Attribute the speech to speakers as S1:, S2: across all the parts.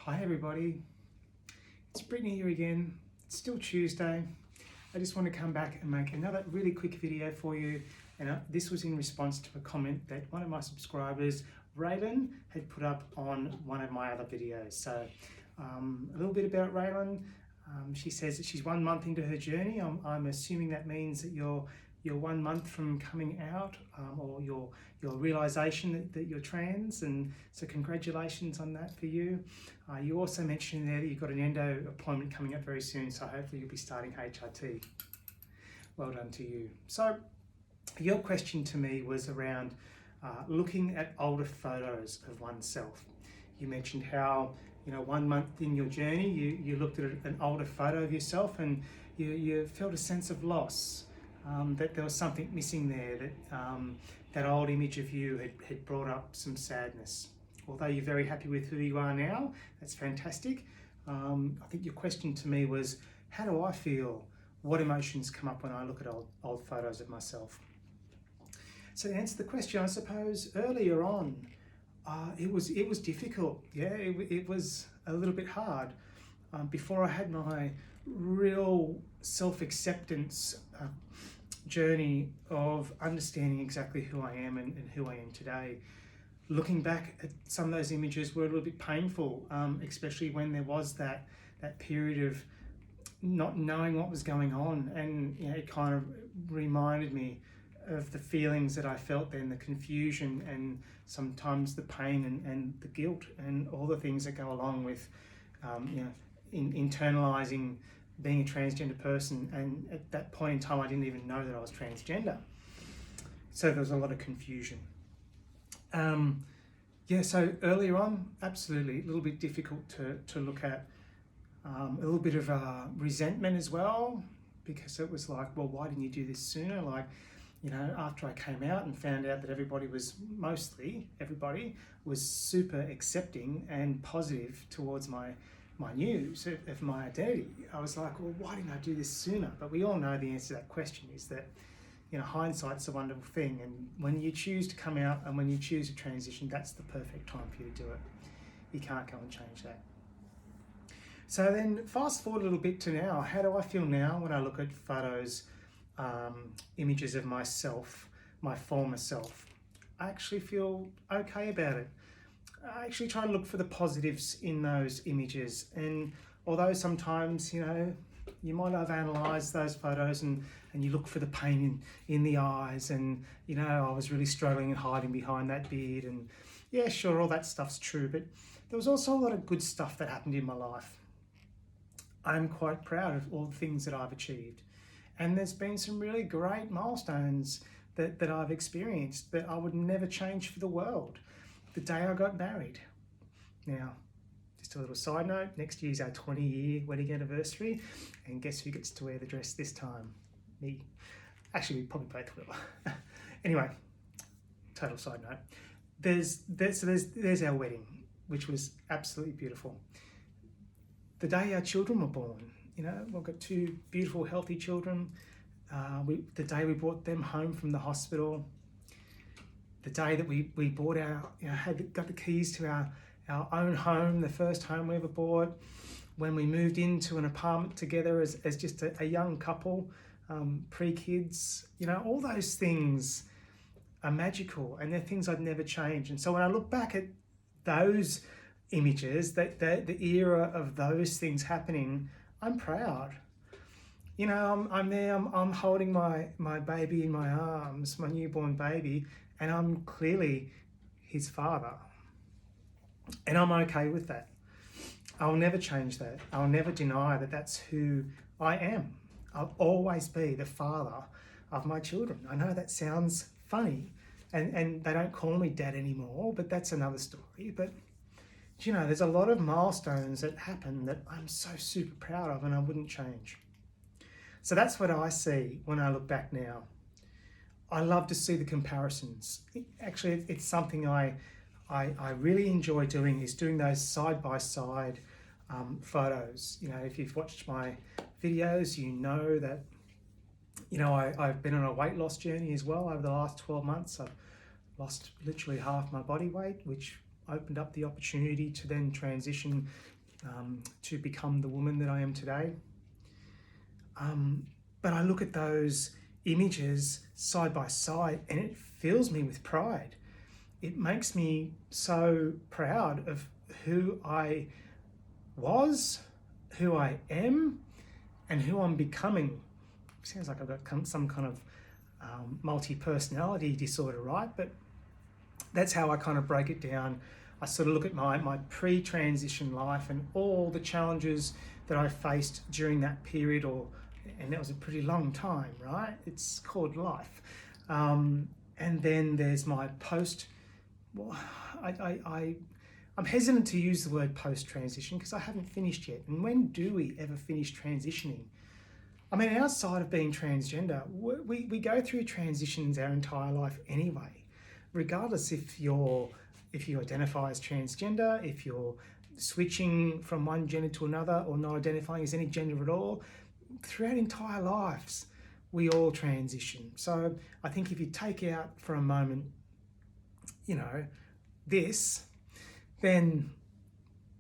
S1: Hi everybody, it's Brittany here again. It's still Tuesday. I just want to come back and make another really quick video for you, and this was in response to a comment that one of my subscribers, Raylan, had put up on one of my other videos. So a little bit about Raylan. She says that she's 1 month into her journey. I'm assuming that means that you're 1 month from coming out, or your realization that you're trans, and so congratulations on that for you. You also mentioned there that you've got an endo appointment coming up very soon, so hopefully you'll be starting HRT. Well done to you. So your question to me was around looking at older photos of oneself. You mentioned how 1 month in your journey you looked at an older photo of yourself and you felt a sense of loss. That there was something missing there, that that old image of you had brought up some sadness. Although you're very happy with who you are now, that's fantastic. I think your question to me was, how do I feel? What emotions come up when I look at old photos of myself? So to answer the question, I suppose earlier on, it was difficult. Yeah, it was a little bit hard. Before I had my real self-acceptance journey of understanding exactly who I am and who I am today. Looking back at some of those images were a little bit painful, especially when there was that period of not knowing what was going on, and it kind of reminded me of the feelings that I felt then, the confusion and sometimes the pain and the guilt and all the things that go along with internalizing being a transgender person. And at that point in time I didn't even know that I was transgender, so there was a lot of confusion. So earlier on, absolutely a little bit difficult to look at, a little bit of resentment as well, because it was like, well, why didn't you do this sooner? Like, after I came out and found out that everybody was super accepting and positive towards my news of my identity, I was like, well, why didn't I do this sooner? But we all know the answer to that question is that hindsight's a wonderful thing, and when you choose to come out and when you choose to transition, that's the perfect time for you to do it. You can't go and change that. So then fast forward a little bit to now. How do I feel now when I look at photos, images of myself, my former self? I actually feel okay about it. I actually try to look for the positives in those images, and although sometimes you might have analysed those photos and you look for the pain in the eyes, and I was really struggling and hiding behind that beard, and yeah, sure, all that stuff's true, but there was also a lot of good stuff that happened in my life. I'm quite proud of all the things that I've achieved, and there's been some really great milestones that I've experienced that I would never change for the world. The day I got married. Now, just a little side note, next year's our 20-year wedding anniversary, and guess who gets to wear the dress this time? Me. Actually, we probably both will. Anyway, total side note. There's our wedding, which was absolutely beautiful. The day our children were born, we've got 2 beautiful, healthy children. The day we brought them home from the hospital. The day that we bought got the keys to our own home, the first home we ever bought. When we moved into an apartment together as just a young couple, pre-kids, all those things are magical, and they're things I'd never change. And so when I look back at those images, the era of those things happening, I'm proud. I'm there, I'm holding my baby in my arms, my newborn baby, and I'm clearly his father. And I'm okay with that. I'll never change that. I'll never deny that that's who I am. I'll always be the father of my children. I know that sounds funny, and they don't call me dad anymore, but that's another story. But there's a lot of milestones that happen that I'm so super proud of and I wouldn't change. So that's what I see when I look back now. I love to see the comparisons. Actually, it's something I really enjoy doing, is doing those side-by-side photos. If you've watched my videos, you know that I've been on a weight loss journey as well over the last 12 months. I've lost literally half my body weight, which opened up the opportunity to then transition to become the woman that I am today. But I look at those images side by side and it fills me with pride. It makes me so proud of who I was, who I am, and who I'm becoming. Sounds like I've got some kind of multi-personality disorder, right? But that's how I kind of break it down. I sort of look at my pre-transition life and all the challenges that I faced during that period, and that was a pretty long time, right? It's called life. And then there's my post. Well, I'm hesitant to use the word post-transition because I haven't finished yet. And when do we ever finish transitioning? I mean, outside of being transgender, we go through transitions our entire life anyway, regardless if you identify as transgender, if you're switching from one gender to another or not identifying as any gender at all. Throughout entire lives, we all transition. So I think if you take out for a moment, this, then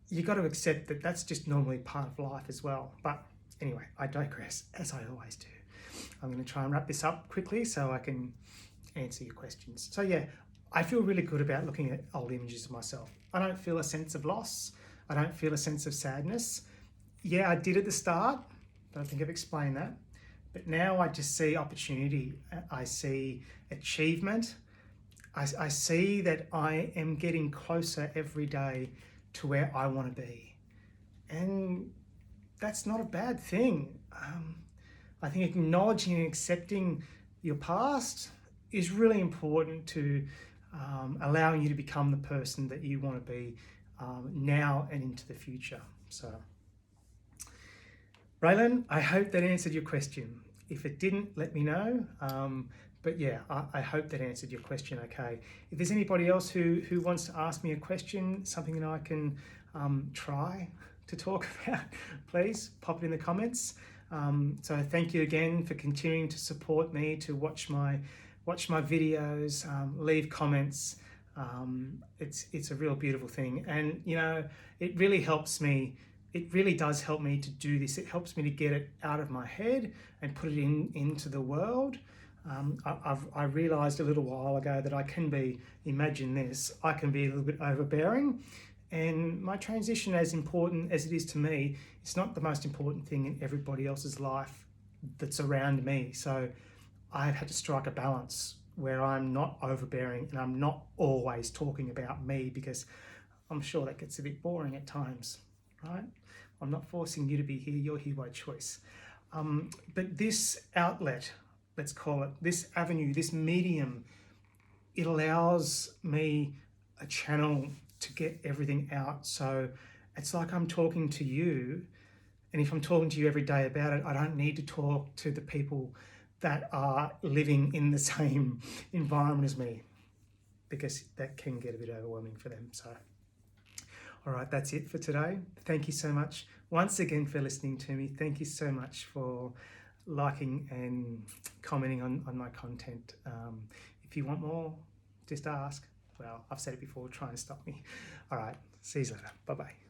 S1: you got to accept that that's just normally part of life as well. But anyway, I digress, as I always do. I'm going to try and wrap this up quickly so I can answer your questions. So yeah, I feel really good about looking at old images of myself. I don't feel a sense of loss. I don't feel a sense of sadness. Yeah, I did at the start, but I think I've explained that. But now I just see opportunity. I see achievement. I see that I am getting closer every day to where I want to be. And that's not a bad thing. I think acknowledging and accepting your past is really important to allowing you to become the person that you want to be now and into the future. So, Raylan, I hope that answered your question. If it didn't, let me know. But yeah, I hope that answered your question okay. If there's anybody else who wants to ask me a question, something that I can try to talk about, please pop it in the comments. So thank you again for continuing to support me, to watch my videos, leave comments. It's a real beautiful thing. And it really helps me. It really does help me to do this. It helps me to get it out of my head and put it into the world. I realised a little while ago that I can be, imagine this, I can be a little bit overbearing, and my transition, as important as it is to me, it's not the most important thing in everybody else's life that's around me. So I've had to strike a balance where I'm not overbearing and I'm not always talking about me, because I'm sure that gets a bit boring at times, right? I'm not forcing you to be here, you're here by choice. But this outlet, let's call it, this avenue, this medium, it allows me a channel to get everything out. So it's like I'm talking to you, and if I'm talking to you every day about it, I don't need to talk to the people that are living in the same environment as me, because that can get a bit overwhelming for them. So, all right, that's it for today. Thank you so much once again for listening to me. Thank you so much for liking and commenting on my content. If you want more, just ask. Well, I've said it before, try and stop me. All right, see you later. Bye-bye.